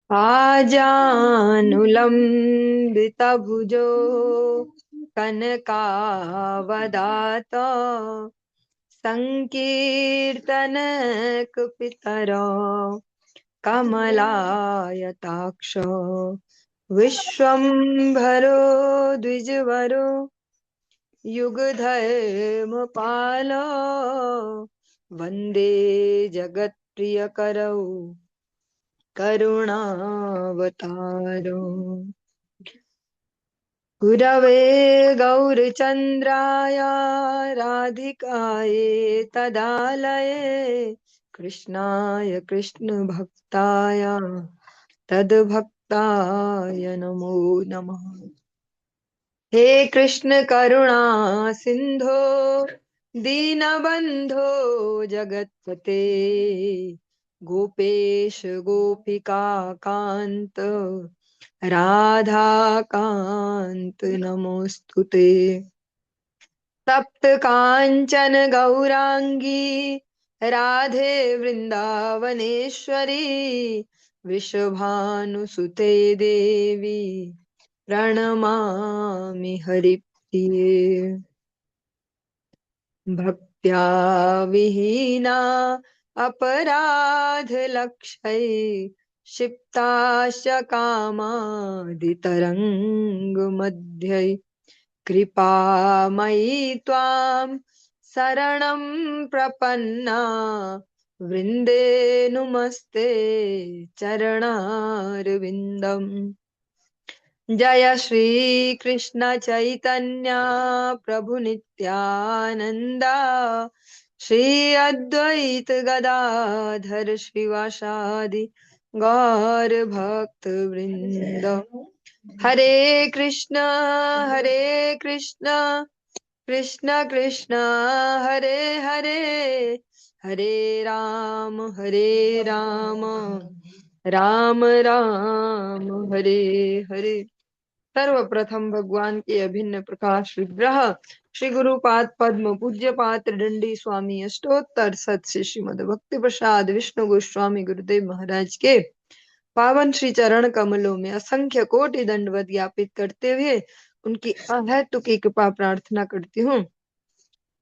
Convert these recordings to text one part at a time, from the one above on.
आजानुलम्बितभुजो कनकावदात संकीर्तनकुपितरो कमलायताक्ष विश्वम्भरो द्विजवरो युगधर्मपालो वन्दे जगत्प्रियकरौ करुणावतारो। गुरवे गौरचन्द्राय राधिकायै तदालये कृष्णाय कृष्णभक्ताय तद्भक्ताय नमो नमः। हे कृष्ण करुणा सिंधो दीनबंधो जगत्पते गोपेश गोपिका कांत राधा कांत नमोस्तुते। तप्त कांचन गौरांगी राधे वृंदावनेश्वरी वृषभानुसुते देवी प्रणमामि हरिप्रिये। भक्त्या विहीना अपराध लक्षै क्षिप्ताश्च कामादितरङ्ग मध्यै कृपामयी त्वां शरणं प्रपन्ना वृन्दे नुमस्ते चरणारविन्दम्। जय श्री कृष्ण चैतन्य प्रभु नित्यानंदा श्री अद्वैत गदाधर श्रीवासादि गौर भक्त वृंद। हरे कृष्ण कृष्ण कृष्ण हरे हरे हरे राम राम राम हरे हरे। सर्वप्रथम भगवान के अभिन्न प्रकाश विग्रह श्री गुरुपाद पद्म पूज्य पात्र दंडी स्वामी अष्टोत्तर सत श्री श्रीमद भक्ति प्रसाद विष्णु गोस्वामी गुरुदेव महाराज के पावन श्री चरण कमलों में असंख्य कोटि दंडवत ज्ञापित करते हुए उनकी अहेतुकी कृपा प्रार्थना करती हूँ।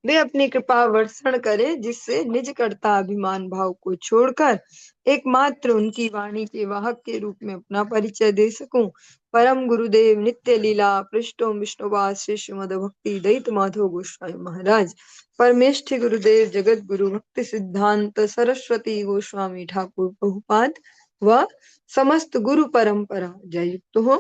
वे अपनी कृपा वर्षण करें जिससे निज कर्ता अभिमान भाव को छोड़कर एकमात्र उनकी वाणी के वाहक के रूप में अपना परिचय दे सकूं। परम गुरुदेव नित्य लीला पृष्ठों विष्णुवास श्री श्रीमद भक्ति दयित माधव गोस्वामी महाराज परमेष्ठि गुरुदेव जगत गुरु भक्ति सिद्धांत सरस्वती गोस्वामी ठाकुर प्रभुपाद व समस्त गुरु परंपरा जययुक्त हो।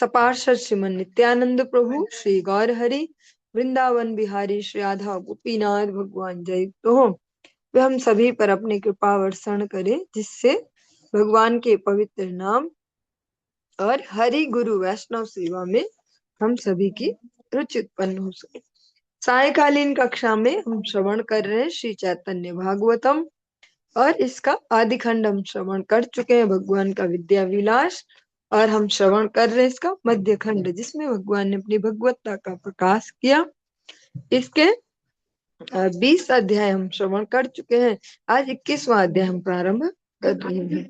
सपार्षद श्रीमन नित्यानंद प्रभु श्री गौर हरि वृंदावन बिहारी श्री राधा गोपीनाथ भगवान जययुक्त हो। वे हम सभी पर अपनी कृपा वर्षण करे जिससे भगवान के पवित्र नाम और हरि गुरु वैष्णव सेवा में हम सभी की रुचि उत्पन्न हो सके। सायकालीन कक्षा में हम श्रवण कर रहे हैं श्री चैतन्य भागवतम और इसका आदि खंड हम श्रवण कर चुके हैं भगवान का विद्या विलास। और हम श्रवण कर रहे हैं इसका मध्य खंड जिसमें भगवान ने अपनी भगवत्ता का प्रकाश किया। इसके 20 अध्याय हम श्रवण कर चुके हैं। आज 21वां अध्याय हम प्रारंभ कर रहे हैं।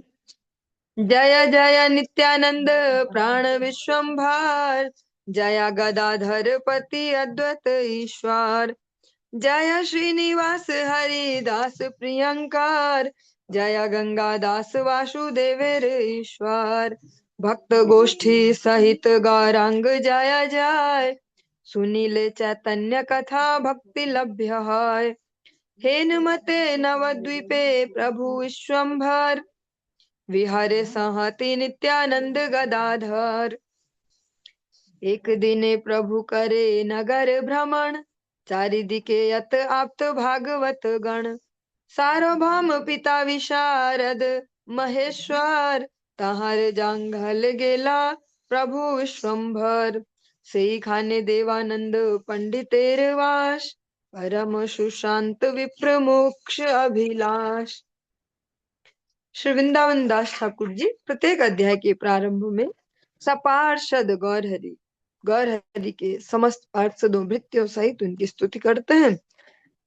जय जय नित्यानंद प्राण विश्वम्भर जय गदाधर पति अद्वैत ईश्वर जय श्रीनिवास हरिदास प्रियंकर जय गंगा दास वासुदेवर ईश्वर भक्त गोष्ठी सहित गौरांग जय जय सुनीले चैतन्य कथा भक्ति लभ्य है। हेनुमते नवद्वीपे प्रभु विश्वम्भर विहरे सहति नित्यानंद गदाधर। एक दिने प्रभु करे नगर भ्रमण चारिदिके यत आप्त भागवत गण सार्वभौम पिता विशारद महेश्वर तहार जांघल गेला प्रभु विश्वम्भर से खाने देवानंद पंडितेर वास परम सुशांत विप्र मोक्ष अभिलाष। श्री वृंदावन दास ठाकुर जी प्रत्येक अध्याय के प्रारंभ में सपार्षद गौर हरि के समस्त पार्षदों भृत्यों सहित उनकी स्तुति करते हैं।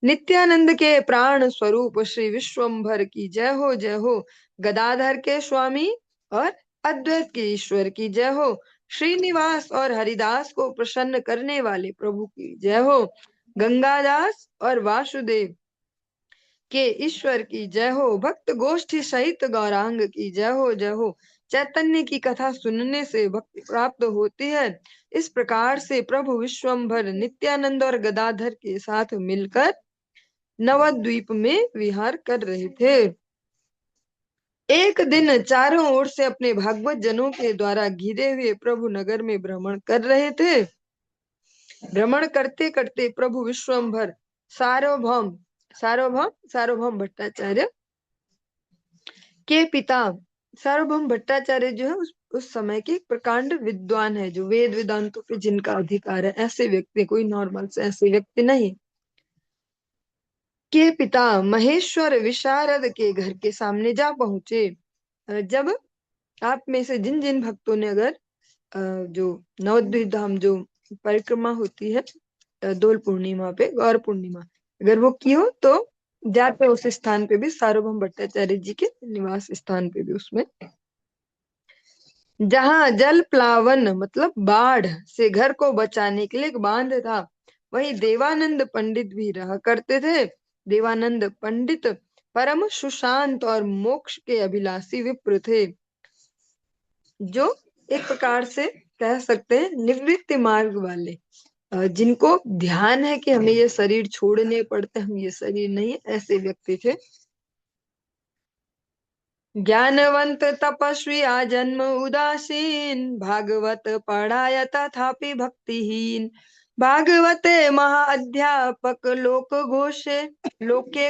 नित्यानंद के प्राण स्वरूप श्री विश्वम्भर की जय हो गदाधर के स्वामी और अद्वैत के ईश्वर की जय हो। श्रीनिवास और हरिदास को प्रसन्न करने वाले प्रभु की जय हो। गंगादास और वासुदेव के ईश्वर की जय हो। भक्त गोष्ठी सहित गौरांग की जय हो, जय हो। चैतन्य की कथा सुनने से भक्ति प्राप्त होती है। इस प्रकार से प्रभु विश्वम्भर नित्यानंद और गदाधर के साथ मिलकर नवद्वीप में विहार कर रहे थे। एक दिन चारों ओर से अपने भागवत जनों के द्वारा घिरे हुए प्रभु नगर में भ्रमण कर रहे थे। भ्रमण करते करते प्रभु विश्वम्भर सार्वभौम सार्वभौम सार्वभौम भट्टाचार्य के पिता, सार्वभौम भट्टाचार्य जो है उस समय के प्रकांड विद्वान है, जो वेद वेदांतों पे जिनका अधिकार है, ऐसे व्यक्ति, कोई नॉर्मल से ऐसे व्यक्ति नहीं, के पिता महेश्वर विशारद के घर के सामने जा पहुंचे। जब आप में से जिन जिन भक्तों ने अगर जो नवद्वीप धाम जो परिक्रमा होती है दोल पूर्णिमा पे, गौर पूर्णिमा, अगर वो की हो तो जाते उस स्थान पे भी, सार्वभौम भट्टाचार्य जी के निवास स्थान पे भी, उसमें जहाँ जल प्लावन मतलब बाढ़ से घर को बचाने के लिए एक बांध था, वहीं देवानंद पंडित भी रहा करते थे। देवानंद पंडित परम सुशांत और मोक्ष के अभिलाषी विप्र थे, जो एक प्रकार से कह सकते हैं निवृत्ति मार्ग वाले, जिनको ध्यान है कि हमें ये शरीर छोड़ने पड़ते, हम ये शरीर नहीं है, ऐसे व्यक्ति थे। ज्ञानवंत तपस्वी आजन्म उदासीन, भागवत पढ़ाय तथापि भक्तिहीन। भागवते महाअध्यापक लोके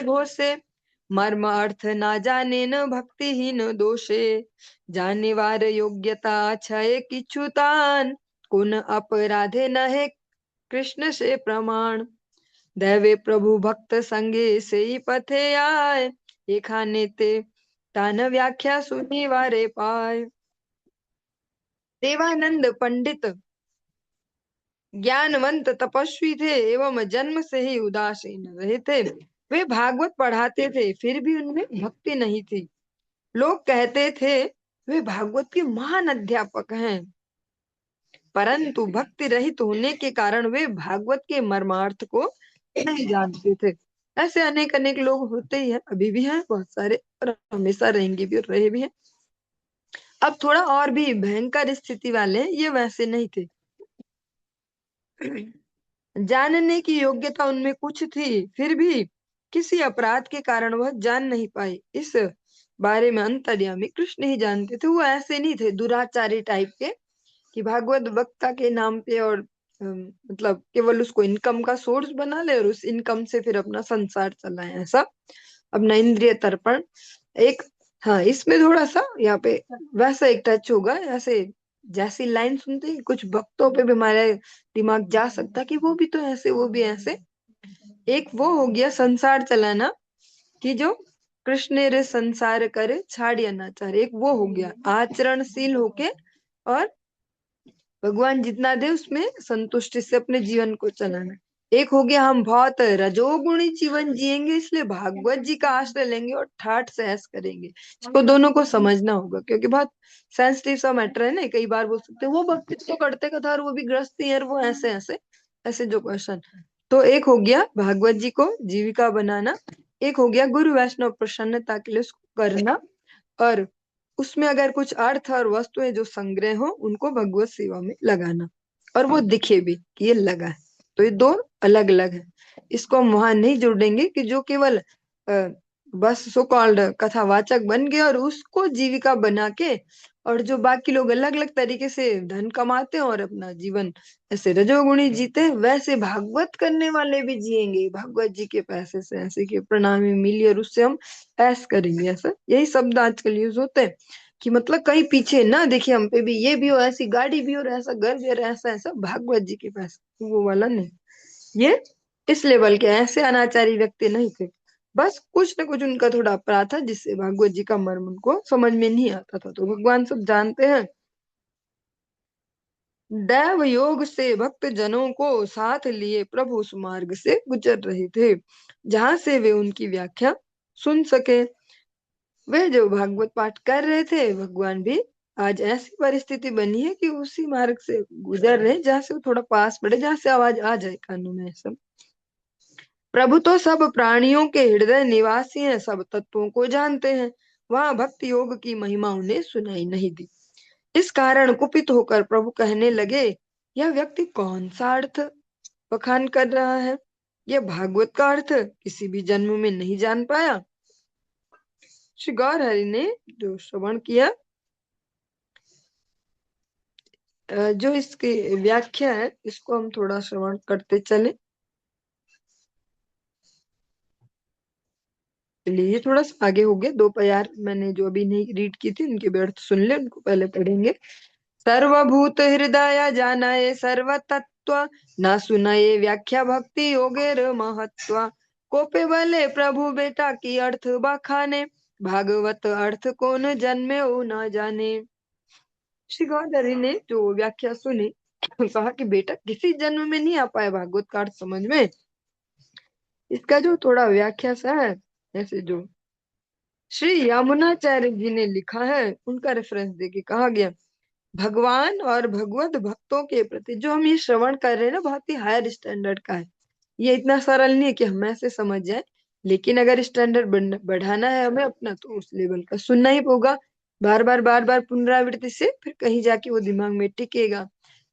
घोषे, मर्म अर्थ ना जाने न भक्तिहीन दोषे। जाने वार योग्यता क्षय किछुतान, कुन अपराधे न है कृष्ण से प्रमाण। दैवे प्रभु भक्त संगे से ही पथे आए, ये खाने ते तान व्याख्या सुनी वारे पाए। देवानंद पंडित ज्ञानवंत तपस्वी थे एवं जन्म से ही उदासीन रहे थे। वे भागवत पढ़ाते थे, फिर भी उनमें भक्ति नहीं थी। लोग कहते थे वे भागवत के महान अध्यापक हैं, परंतु भक्ति रहित होने के कारण वे भागवत के मर्मार्थ को नहीं जानते थे। ऐसे अनेक अनेक लोग होते ही हैं, अभी भी हैं बहुत सारे, और हमेशा रहेंगे भी और रहे भी हैं। अब थोड़ा और भी भयंकर स्थिति वाले हैं, ये वैसे नहीं थे। जानने की योग्यता उनमें कुछ थी, फिर भी किसी अपराध के कारण वह जान नहीं पाए। इस बारे में अंतर्यामी कृष्ण ही जानते थे। वो ऐसे नहीं थे दुराचारी टाइप के कि भागवत वक्ता के नाम पे और मतलब केवल उसको इनकम का सोर्स बना ले और उस इनकम से फिर अपना संसार चलाए, ऐसा अपना इंद्रिय तर्पण एक। हाँ, इसमें थोड़ा सा यहाँ पे वैसा एक टच होगा, ऐसे जैसी लाइन सुनते ही कुछ भक्तों पे भी हमारे दिमाग जा सकता कि वो भी तो ऐसे, वो भी ऐसे। एक वो हो गया संसार चलाना, कि जो कृष्ण रे संसार करे छाड़िया नाचार, एक वो हो गया आचरणशील होके और भगवान जितना दे उसमें संतुष्टि से अपने जीवन को चलाना। एक हो गया हम बहुत रजोगुणी जीवन जिएंगे इसलिए भागवत जी का आश्रय लेंगे और ठाठ से ऐश करेंगे। इसको दोनों को समझना होगा, क्योंकि बहुत सेंसिटिव सा मैटर है ना। कई बार बोल सकते हैं वो भक्ति तो करते कथा और वो भी गृहस्थी है और वो ऐसे ऐसे ऐसे जो क्वेश्चन। तो एक हो गया भागवत जी को जीविका बनाना, एक हो गया गुरु वैष्णव प्रसन्नता के लिए उसको करना, और उसमें अगर कुछ अर्थ और वस्तुएं जो संग्रह हो उनको भगवत सेवा में लगाना, और वो दिखे भी कि ये लगा है। तो ये दो अलग अलग है। इसको हम वहां नहीं जोड़ेंगे कि जो केवल बस सो कॉल्ड कथावाचक बन गए और उसको जीविका बना के, और जो बाकी लोग अलग अलग तरीके से धन कमाते हैं और अपना जीवन ऐसे रजोगुणी जीते हैं, वैसे भागवत करने वाले भी जिएंगे भागवत जी के पैसे से, ऐसे कि प्रणामी मिली और उससे हम ऐस करेंगे। ऐसा यही शब्द आजकल यूज होते हैं कि मतलब कहीं पीछे ना देखिए हम पे भी ये भी हो, ऐसी गाड़ी भी हो, और ऐसा घर भी हो, ऐसा ऐसा भागवत जी के पैसे, वो वाला नहीं। ये इस लेवल के ऐसे अनाचारी व्यक्ति नहीं थे, बस कुछ न कुछ उनका थोड़ा अपराध था जिससे भागवत जी का मर्म उनको समझ में नहीं आता था। तो भगवान सब जानते हैं। दैव योग से भक्त जनों को साथ लिए प्रभु उस मार्ग से गुजर रहे थे जहां से वे उनकी व्याख्या सुन सके। वे जो भागवत पाठ कर रहे थे, भगवान भी आज ऐसी परिस्थिति बनी है कि उसी मार्ग से गुजर रहे जहाँ से वो थोड़ा पास पड़े, जहाँ से आवाज आ जाए कानों में सब। प्रभु तो सब प्राणियों के हृदय निवासी हैं, सब तत्वों को जानते हैं। वहां भक्ति योग की महिमा उन्हें सुनाई नहीं दी। इस कारण कुपित होकर प्रभु कहने लगे, यह व्यक्ति कौन सा अर्थ बखान कर रहा है? यह भागवत का अर्थ किसी भी जन्म में नहीं जान पाया। श्री गौर हरि ने जो श्रवण किया, जो इसकी व्याख्या है, इसको हम थोड़ा श्रवण करते चले। चलिए, ये थोड़ा सा आगे हो गया। दो प्यार मैंने जो अभी नहीं रीड की थी, उनके भी अर्थ सुन ले, उनको पहले पढ़ेंगे। सर्वभूत हृदय जानाए सर्व तत्व, न सुनाए व्याख्या भक्ति योगेर महत्व। कोपे बले प्रभु बेटा की अर्थ बखाने, भागवत अर्थ कौन जन्मे ओ न जाने। श्री गौरहरि ने जो व्याख्या सुनी, कहा कि बेटा किसी जन्म में नहीं आ पाया भागवत का अर्थ समझ में। इसका जो थोड़ा व्याख्या सा है, ऐसे जो श्री यमुनाचार्य जी ने लिखा है, उनका रेफरेंस देके कहा गया, भगवान और भगवत भक्तों के प्रति जो हम ये श्रवण कर रहे हैं ना, बहुत ही हायर स्टैंडर्ड का है। ये इतना सरल नहीं है कि हम ऐसे समझ जाए, लेकिन अगर स्टैंडर्ड बढ़ाना है हमें अपना, तो उस लेवल का सुनना ही होगा। बार बार पुनरावृत्ति से फिर कहीं जाके वो दिमाग में टिकेगा।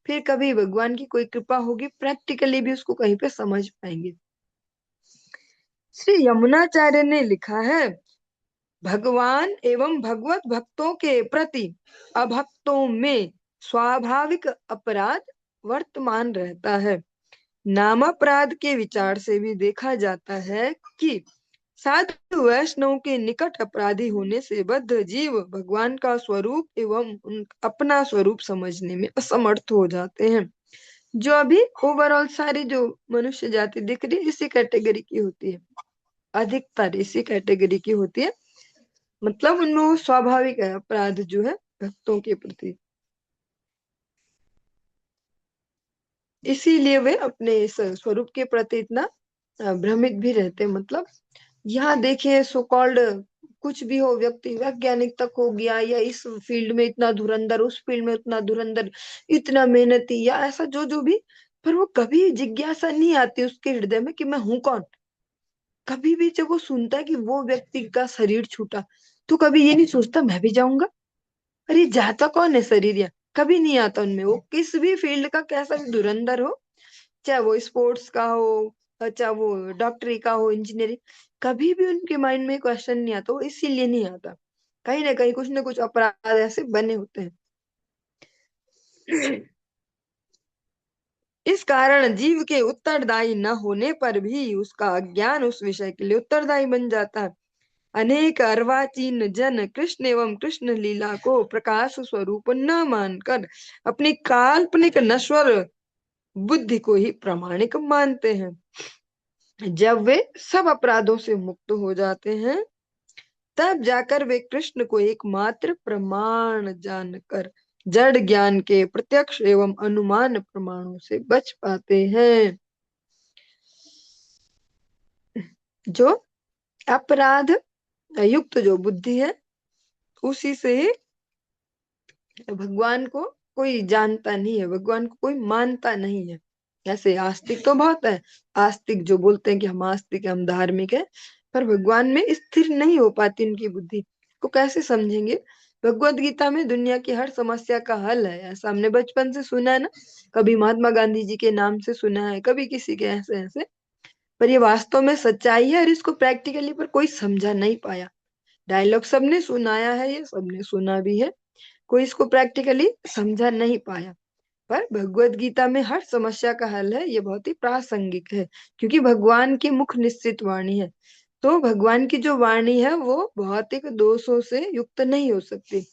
फिर कभी भगवान की कोई कृपा होगी, प्रैक्टिकली भी उसको कहीं पे समझ पाएंगे। श्री यमुनाचार्य ने लिखा है, भगवान एवं भगवत भक्तों के प्रति अभक्तों में स्वाभाविक अपराध वर्तमान रहता है। नाम अपराध के विचार से भी देखा जाता है कि साधु वैष्णव के निकट अपराधी होने से बद्ध जीव भगवान का स्वरूप एवं अपना स्वरूप समझने में असमर्थ हो जाते हैं। जो अभी ओवरऑल सारी जो मनुष्य जाति दिख रही है, इसी कैटेगरी की होती है, अधिकतर इसी कैटेगरी की होती है। मतलब उनमें वो स्वाभाविक है अपराध जो है भक्तों के प्रति, इसीलिए वे अपने इस स्वरूप के प्रति इतना भ्रमित भी रहते हैं। मतलब यहाँ देखिए, सो कॉल्ड कुछ भी हो, व्यक्ति वैज्ञानिक तक हो गया, या इस फील्ड में इतना धुरंधर, उस फील्ड में उतना धुरंधर, इतना मेहनती, या ऐसा जो जो भी, पर वो कभी जिज्ञासा नहीं आती उसके हृदय में कि मैं हूं कौन। कभी भी जब वो सुनता है कि वो व्यक्ति का शरीर छूटा, तो कभी ये नहीं सोचता मैं भी जाऊंगा। अरे जाता कौन है शरीर, या कभी नहीं आता उनमें। वो किस भी फील्ड का कैसा भी धुरंधर हो, चाहे वो स्पोर्ट्स का हो, चाहे वो डॉक्टरी का हो, इंजीनियरिंग, कभी भी उनके माइंड में क्वेश्चन नहीं आता। वो इसीलिए नहीं आता, कहीं ना कुछ अपराध ऐसे बने होते हैं। इस कारण जीव के उत्तरदायी न होने पर भी उसका अज्ञान उस विषय के लिए उत्तरदायी बन जाता है। अनेक अर्वाचीन जन कृष्ण एवं कृष्ण लीला को प्रकाश स्वरूप न मानकर अपनी काल्पनिक नश्वर बुद्धि को ही प्रामाणिक मानते हैं। जब वे सब अपराधों से मुक्त हो जाते हैं, तब जाकर वे कृष्ण को एकमात्र प्रमाण जानकर जड़ ज्ञान के प्रत्यक्ष एवं अनुमान प्रमाणों से बच पाते हैं। जो अपराध युक्त जो बुद्धि है, उसी से ही भगवान को कोई जानता नहीं है, भगवान को कोई मानता नहीं है। ऐसे आस्तिक तो बहुत है, आस्तिक जो बोलते हैं कि हम आस्तिक है, हम धार्मिक है, पर भगवान में स्थिर नहीं हो पाती उनकी बुद्धि। को कैसे समझेंगे? भगवत गीता में दुनिया की हर समस्या का हल है, ऐसा हमने बचपन से सुना है ना। कभी महात्मा गांधी जी के नाम से सुना है, कभी किसी के ऐसे ऐसे, पर ये वास्तव में सच्चाई है और इसको प्रैक्टिकली पर कोई समझा नहीं पाया। डायलॉग सबने सुनाया है, ये सबने सुना भी है, कोई इसको प्रैक्टिकली समझा नहीं पाया। पर भगवत गीता में हर समस्या का हल है, ये बहुत ही प्रासंगिक है, क्योंकि भगवान की मुख निश्चित वाणी है। तो भगवान की जो वाणी है वो भौतिक दोषों से युक्त नहीं हो सकती।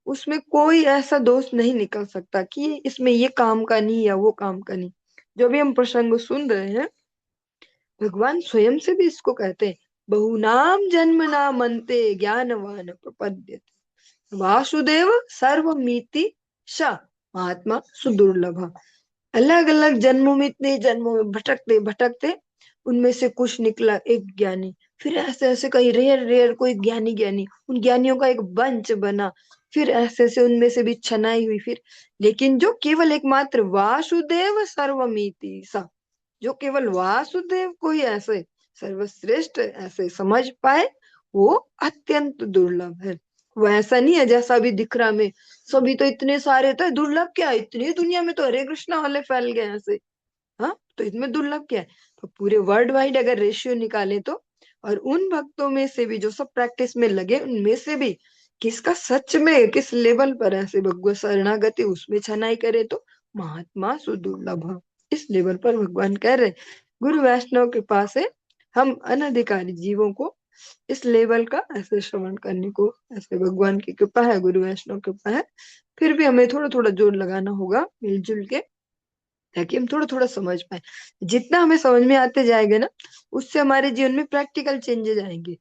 उसमें कोई ऐसा दोष नहीं निकल सकता कि इसमें ये काम का नहीं या वो काम का नहीं। जो भी हम प्रसंग सुन रहे हैं, भगवान स्वयं से भी इसको कहते हैं, बहुनाम जन्म नाम अंते ज्ञानवान प्रपद्यते वासुदेव सर्वमिति स महात्मा सुदुर्लभ। अलग अलग जन्मों में, इतने जन्मों में भटकते भटकते उनमें से कुछ निकला एक ज्ञानी, फिर ऐसे ऐसे कई रेयर रेयर कोई ज्ञानी ज्ञानी, उन ज्ञानियों का एक बंच बना, फिर ऐसे से उनमें से भी छनाई हुई फिर। लेकिन जो केवल एकमात्र वासुदेव सर्वमिति सा, जो केवल वासुदेव को ही ऐसे सर्वश्रेष्ठ ऐसे समझ पाए, वो अत्यंत दुर्लभ है। वो ऐसा नहीं है जैसा भी दिख रहा में, सभी तो इतने सारे तो दुर्लभ क्या है, इतनी दुनिया में तो हरे कृष्णा वाले फैल गए ऐसे। हाँ, तो इसमें दुर्लभ क्या है? तो पूरे वर्ल्ड वाइड अगर रेशियो निकाले तो, और उन भक्तों में से भी जो सब प्रैक्टिस में लगे, उनमें से भी किसका सच में किस लेवल पर ऐसे भगवत शरणागति उसमें छनाई करे, तो महात्मा सुदुर्लभ, इस लेवल पर भगवान कह रहे गुरु वैष्णव के पास है। हम अनधिकारी जीवों को इस लेवल का ऐसे श्रवण करने को, ऐसे भगवान की कृपा है, गुरु वैष्णव कृपा है। फिर भी हमें थोड़ा थोड़ा जोर लगाना होगा मिलजुल के, ताकि हम थोड़ा थोड़ा समझ पाए। जितना हमें समझ में आते जाएगा ना, उससे हमारे जीवन में प्रैक्टिकल चेंजेस आएंगे।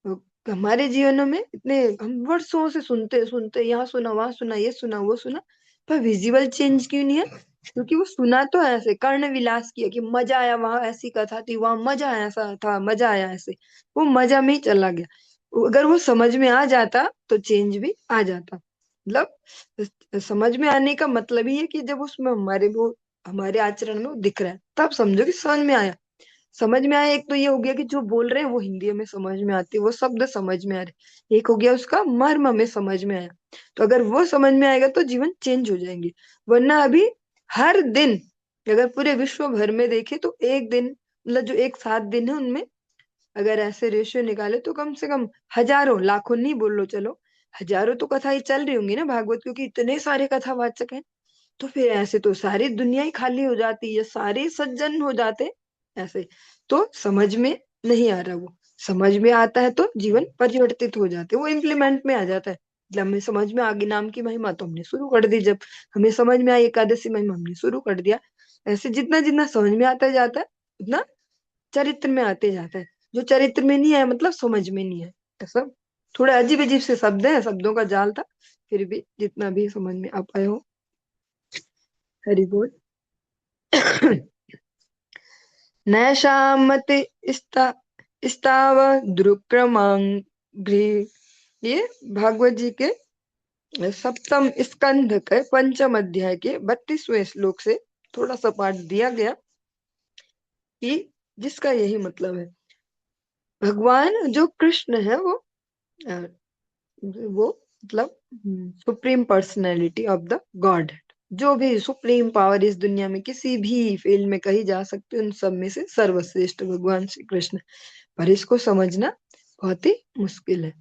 तो हमारे जीवनों में इतने हम वर्षों से सुनते सुनते, यहाँ सुना वहां सुना, ये सुना वो सुना, पर विजिबल चेंज क्यों नहीं है? क्योंकि वो सुना तो ऐसे कर्ण विलास किया कि मजा आया, वहां ऐसी कथा थी, वहां मजा आया, ऐसा था, मजा आया ऐसे, वो मजा में ही चला गया। अगर वो समझ में आ जाता तो चेंज भी आ जाता। मतलब समझ में आने का मतलब ही है कि जब उसमें हमारे वो हमारे आचरण में वो दिख रहा है, तब समझो कि समझ में आया। समझ में आया, एक तो ये हो गया कि जो बोल रहे हैं वो हिंदी में समझ में आती है, वो शब्द समझ में आ रहे, एक हो गया उसका मर्म हमें समझ में आया। तो अगर वो समझ में आएगा तो जीवन चेंज हो जाएंगे। वरना अभी हर दिन अगर पूरे विश्व भर में देखे तो एक दिन, मतलब जो एक 7 दिन है उनमें अगर ऐसे रेशियो निकाले तो कम से कम हजारों, लाखों नहीं बोल लो, चलो हजारों तो कथा ही चल रही होंगी ना भागवत, क्योंकि इतने सारे कथावाचक हैं। तो फिर ऐसे तो सारी दुनिया ही खाली हो जाती है, सारे सज्जन हो जाते ऐसे। तो समझ में नहीं आ रहा, वो समझ में आता है तो जीवन परिवर्तित हो जाते, वो इम्प्लीमेंट में आ जाता है। जब हमें समझ में आ गई नाम की महिमा तो हमने शुरू कर दी, जब हमें समझ में आई एकादशी महिमा हमने शुरू कर दिया। ऐसे जितना जितना समझ में आता जाता है उतना चरित्र में आते जाता है। जो चरित्र में नहीं है मतलब समझ में नहीं है, ऐसा थोड़े अजीब अजीब से शब्द है, शब्दों का जाल था, फिर भी जितना भी समझ में आ पाए हो। हरि बोल। नैषामति स्ता स्ताव द्रुक्रमांघ्रि, ये भागवत जी के सप्तम स्कंध के पंचम अध्याय के 32वें श्लोक से थोड़ा सा पाठ दिया गया, कि जिसका यही मतलब है, भगवान जो कृष्ण है वो मतलब supreme personality of the God, जो भी सुप्रीम पावर इस दुनिया में किसी भी फील्ड में कही जा सकती है, उन सब में से सर्वश्रेष्ठ भगवान श्री कृष्ण। पर इसको समझना बहुत ही मुश्किल है,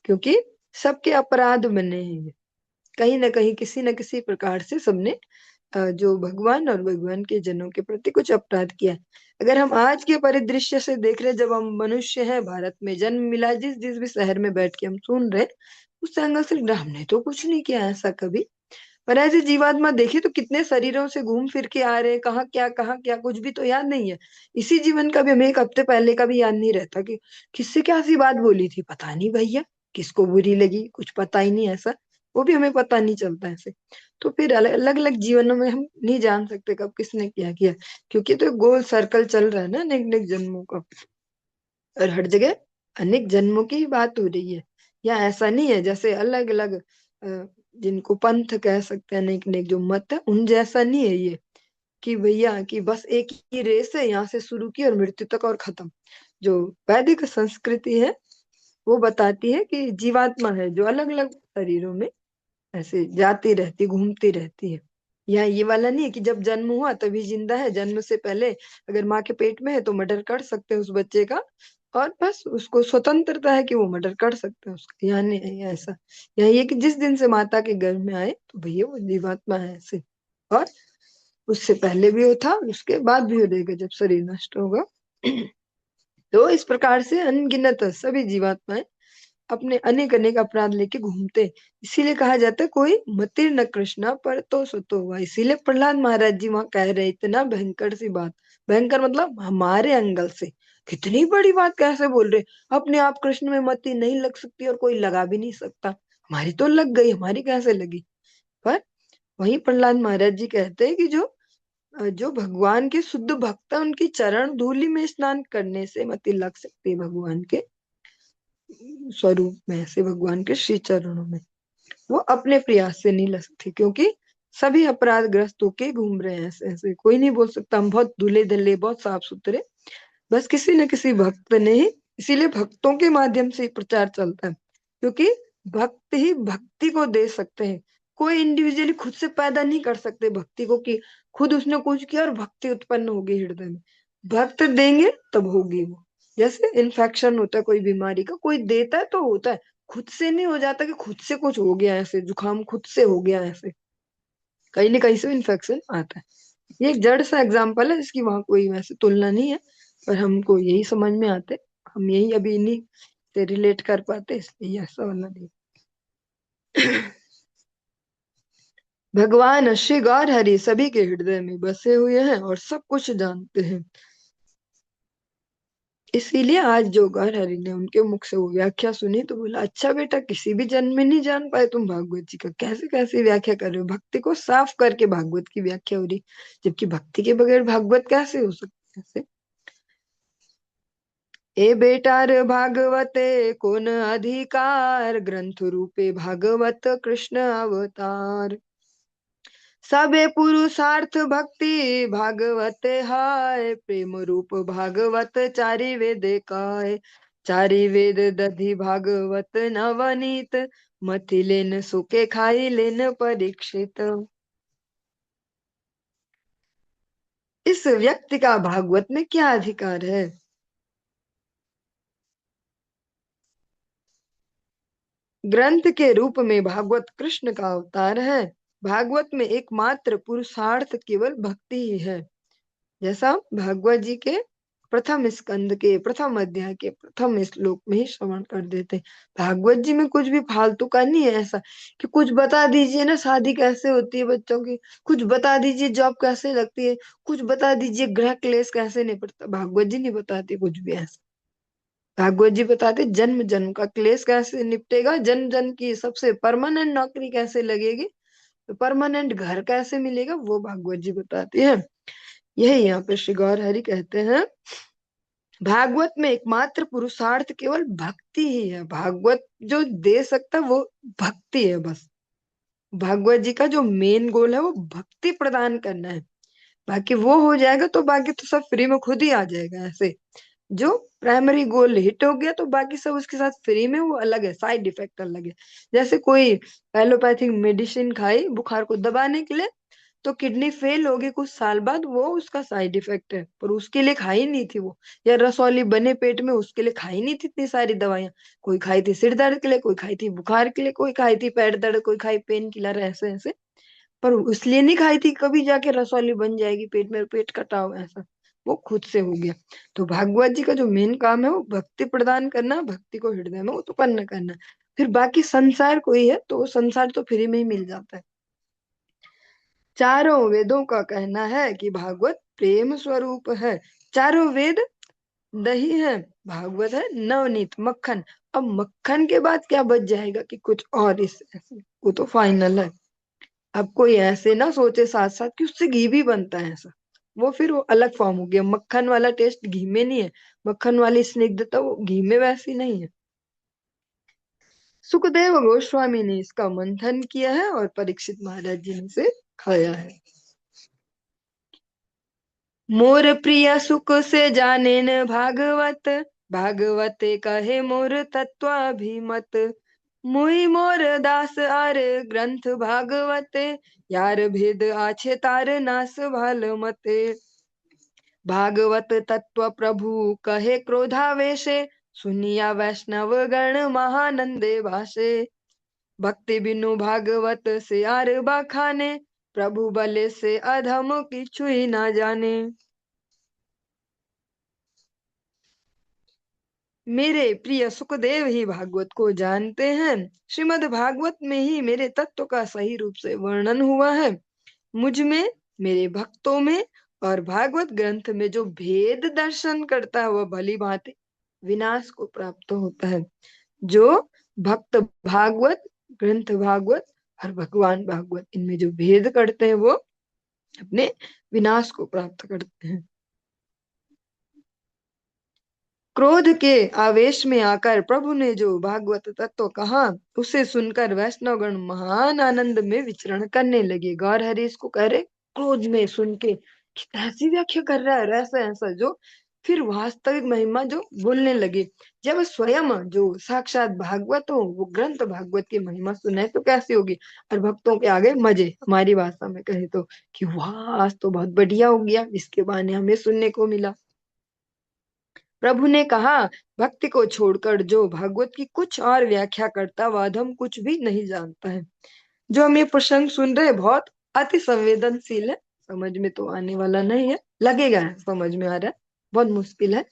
क्योंकि सबके अपराध बने हैं, कहीं ना कहीं किसी न किसी प्रकार से सबने जो भगवान और भगवान के जनों के प्रति कुछ अपराध किया है। अगर हम आज के परिदृश्य से देख रहे, जब हम मनुष्य हैं, भारत में जन्म मिला, जिस जिस भी शहर में बैठ के हम सुन रहे, उस एंगल से हमने तो कुछ नहीं किया ऐसा कभी। पर ऐसे जीवात्मा देखे तो कितने शरीरों से घूम फिर के आ रहे हैं, कहाँ क्या कुछ भी तो याद नहीं है। इसी जीवन का भी हमें एक हफ्ते पहले का भी याद नहीं रहता कि किससे क्या सी बात बोली थी, पता नहीं भैया, किसको बुरी लगी कुछ पता ही नहीं ऐसा, वो भी हमें पता नहीं चलता ऐसे। तो फिर अलग अलग जीवनों में हम नहीं जान सकते कब किसने क्या किया, क्योंकि तो गोल सर्कल चल रहा है ना अनेक अनेक जन्मों का, और हर जगह अनेक जन्मों की ही बात हो रही है। या ऐसा नहीं है जैसे अलग अलग जिनको पंथ कह सकते हैं, अनेक अनेक जो मत है, उन जैसा नहीं है ये कि भैया कि बस एक ही रेस है, यहाँ से शुरू की और मृत्यु तक और खत्म। जो वैदिक संस्कृति है वो बताती है कि जीवात्मा है जो अलग अलग शरीरों में ऐसे जाती रहती, घूमती रहती है। यहाँ ये वाला नहीं है कि जब जन्म हुआ तभी जिंदा है, जन्म से पहले अगर माँ के पेट में है तो मर्डर कर सकते हैं उस बच्चे का, और बस उसको स्वतंत्रता है कि वो मर्डर कर सकते हैं उसका। यहाँ नहीं है ऐसा। यहाँ ये कि जिस दिन से माता के गर्भ में आए तो भैया वो जीवात्मा है ऐसे, और उससे पहले भी वो था, उसके बाद भी हो रहेगा जब शरीर नष्ट होगा। तो इस प्रकार से अनगिनत सभी जीवात्माएं अपने अनेक अनेक अपराध लेके घूमते। इसीलिए कहा जाता है कोई मतिर न कृष्णा पर तो सतो हुआ। इसीलिए प्रहलाद महाराज जी वहां कह रहे इतना भयंकर सी बात, भयंकर मतलब हमारे एंगल से कितनी बड़ी बात कैसे बोल रहे, अपने आप कृष्ण में मति नहीं लग सकती और कोई लगा भी नहीं सकता, हमारी तो लग गई, हमारी कैसे लगी। पर वही प्रहलाद महाराज जी कहते हैं कि जो भगवान के शुद्ध भक्त है, उनकी चरण धूलि में स्नान करने से मति लग सकती है भगवान के स्वरूप में, ऐसे भगवान के श्री चरणों में। वो अपने प्रयास से नहीं ला सकती, क्योंकि सभी अपराधग्रस्त होके घूम रहे हैं ऐसे ऐसे। कोई नहीं बोल सकता हम बहुत दूल्हे धल्ले बहुत साफ सुथरे, बस किसी न किसी भक्त ने ही, इसीलिए भक्तों के माध्यम से ही प्रचार चलता है, क्योंकि भक्त ही भक्ति को दे सकते हैं। कोई इंडिविजुअली खुद से पैदा नहीं कर सकते भक्ति को, कि खुद उसने कुछ किया और भक्ति उत्पन्न होगी हृदय में। भक्त देंगे तब होगी वो। जैसे इन्फेक्शन होता है कोई बीमारी का, कोई देता है तो होता है, खुद से नहीं हो जाता कि खुद से कुछ हो गया ऐसे, जुकाम खुद से हो गया ऐसे, कहीं ना कहीं से इन्फेक्शन आता है। ये एक जड़ सा एग्जाम्पल है, इसकी वहां कोई वैसे तुलना नहीं है, पर हमको यही समझ में आते, हम यही अभी इन्हीं से रिलेट कर पाते, इसलिए ऐसा वाला नहीं। भगवान श्री गौर हरि सभी के हृदय में बसे हुए हैं और सब कुछ जानते हैं। इसीलिए आज जो गौर हरि ने उनके मुख से वो व्याख्या सुनी तो बोला, अच्छा बेटा किसी भी जन्म में नहीं जान पाए तुम भागवत जी का, कैसे कैसे व्याख्या कर रहे हो, भक्ति को साफ करके भागवत की व्याख्या हो रही, जबकि भक्ति के बगैर भागवत कैसे हो सकती है ऐसे। ए बेटार भागवते कोन अधिकार, ग्रंथ रूपे भागवत कृष्ण अवतार। सबे पुरुषार्थ भक्ति भागवते हाय, प्रेम रूप भागवत चारि वेद काय। चारि वेद दधि भागवत नवनीत, मथि लेन सुके खाई लेन परीक्षित। इस व्यक्ति का भागवत में क्या अधिकार है? ग्रंथ के रूप में भागवत कृष्ण का अवतार है। भागवत में एकमात्र पुरुषार्थ केवल भक्ति ही है। जैसा भागवत जी के प्रथम स्कंद के प्रथम अध्याय के प्रथम श्लोक में ही श्रवण कर देते, भागवत जी में कुछ भी फालतू का नहीं है ऐसा कि कुछ बता दीजिए ना शादी कैसे होती है बच्चों की, कुछ बता दीजिए जॉब कैसे लगती है, कुछ बता दीजिए ग्रह क्लेश कैसे निपटता, भागवत जी नहीं बताते कुछ भी ऐसा। भागवत जी बताते जन्म जन्म का क्लेश कैसे निपटेगा, जन्म जन्म की सबसे परमानेंट नौकरी कैसे लगेगी, तो परमानेंट घर कैसे मिलेगा, वो भागवत जी बताती है। यही यहाँ पे श्री गौर हरि कहते हैं, भागवत में एकमात्र पुरुषार्थ केवल भक्ति ही है। भागवत जो दे सकता है वो भक्ति है बस। भागवत जी का जो मेन गोल है वो भक्ति प्रदान करना है, बाकी वो हो जाएगा तो बाकी तो सब फ्री में खुद ही आ जाएगा ऐसे। जो प्राइमरी गोल हिट हो गया तो बाकी सब उसके साथ फ्री में, वो अलग है, साइड इफेक्ट अलग है। जैसे कोई एलोपैथिक मेडिसिन खाई बुखार को दबाने के लिए, तो किडनी फेल होगी कुछ साल बाद, वो उसका साइड इफेक्ट है, पर उसके लिए खाई नहीं थी वो। या रसौली बने पेट में, उसके लिए खाई नहीं थी इतनी सारी दवाइयां। कोई खाई थी सिर दर्द के लिए, कोई खाई थी बुखार के लिए, कोई खाई थी पेट दर्द, कोई खाई पेन किलर, ऐसे ऐसे। पर उसलिए नहीं खाई थी कभी जाके रसौली बन जाएगी पेट में, पेट कटा हो ऐसा, वो खुद से हो गया। तो भागवत जी का जो मेन काम है वो भक्ति प्रदान करना, भक्ति को हृदय में उत्पन्न करना। फिर बाकी संसार कोई है तो वो संसार तो फ्री में ही मिल जाता है। चारों वेदों का कहना है कि भागवत प्रेम स्वरूप है। चारों वेद दही है, भागवत है नवनीत मक्खन। अब मक्खन के बाद क्या बच जाएगा कि कुछ और इस ऐसे, वो तो फाइनल है। अब कोई ऐसे ना सोचे साथ साथ कि उससे घी भी बनता है ऐसा, वो फिर वो अलग फॉर्म हो गया। मक्खन वाला टेस्ट घी में नहीं है, मक्खन वाली स्निग्धता वो घी में वैसी नहीं है। सुखदेव गोस्वामी ने इसका मंथन किया है और परीक्षित महाराज जी ने इसे खाया है। मोर प्रिय सुख से जाने न भागवत, भागवते कहे मोर तत्वाभिमत। मुई मोर दास आर ग्रंथ भागवते, यार भेद आछे तार नास भाल मते। भागवत तत्व प्रभु कहे क्रोधावेशे, सुनिया वैष्णव गण महानंदे भाषे। भक्ति बिनु भागवत से आर बखाने, प्रभु बले से अधम किछु ही ना जाने। मेरे प्रिय सुखदेव ही भागवत को जानते हैं। श्रीमद् भागवत में ही मेरे तत्व का सही रूप से वर्णन हुआ है। मुझ में, मेरे भक्तों में और भागवत ग्रंथ में जो भेद दर्शन करता है वह भली भांति विनाश को प्राप्त होता है। जो भक्त भागवत, ग्रंथ भागवत और भगवान भागवत, इनमें जो भेद करते हैं वो अपने विनाश को प्राप्त करते हैं। क्रोध के आवेश में आकर प्रभु ने जो भागवत तत्व कहा, उसे सुनकर वैष्णवगण महान आनंद में विचरण करने लगे। गौर हरि इसको कह रहे, क्रोध में सुन के ऐसी व्याख्या कर रहा है, ऐसा ऐसा, जो फिर वास्तविक महिमा जो बोलने लगे। जब स्वयं जो साक्षात भागवत हो, वो ग्रंथ भागवत की महिमा सुनाए तो कैसी होगी। और भक्तों के आगे मजे, हमारी भाषा में कहे तो, कि वाह आज तो बहुत बढ़िया हो गया, इसके बहाने हमें सुनने को मिला। प्रभु ने कहा, भक्ति को छोड़कर जो भागवत की कुछ और व्याख्या करता, वह अधम कुछ भी नहीं जानता है। जो हम ये प्रसंग सुन रहे हैं, बहुत अति संवेदनशील है, समझ में तो आने वाला नहीं है, लगेगा समझ में आ रहा है, बहुत मुश्किल है।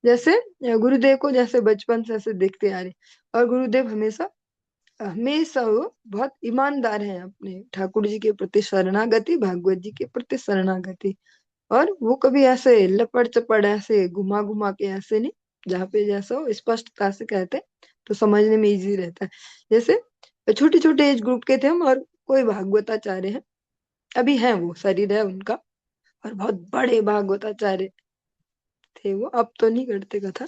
जैसे गुरुदेव को जैसे बचपन से ऐसे देखते आ रहे, और गुरुदेव हमेशा हमेशा वो बहुत ईमानदार हैं अपने ठाकुर जी के प्रति शरणागति, भागवत जी के प्रति शरणागति। और वो कभी ऐसे लपड़ चपड़ ऐसे घुमा घुमा के ऐसे नहीं, जहाँ पे जैसा हो स्पष्टता से कहते हैं, तो समझने में इजी रहता है। जैसे छोटे छोटे एज ग्रुप के थे हम, और कोई भागवताचार्य हैं, अभी हैं, वो शरीर है उनका, और बहुत बड़े भागवताचार्य थे वो, अब तो नहीं करते कथा।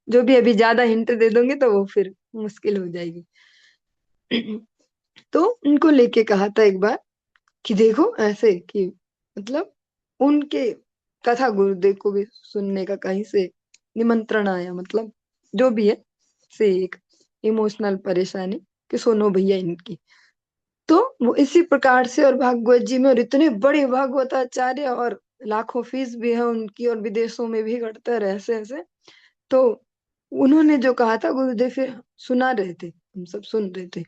जो भी अभी ज्यादा हिंट दे दोगे तो वो फिर मुश्किल हो जाएगी। तो उनको लेके कहा था एक बार कि देखो ऐसे कि मतलब उनके कथा गुरुदेव को भी सुनने का कहीं से निमंत्रण आया, मतलब जो भी है, से एक इमोशनल परेशानी कि सुनो भैया इनकी। तो वो इसी प्रकार से, और भागवत जी में, और इतने बड़े भागवताचार्य, और लाखों फीस भी है उनकी, और विदेशों में भी करते रहे ऐसे ऐसे। तो उन्होंने जो कहा था, गुरुदेव फिर सुना रहे थे, हम सब सुन रहे थे,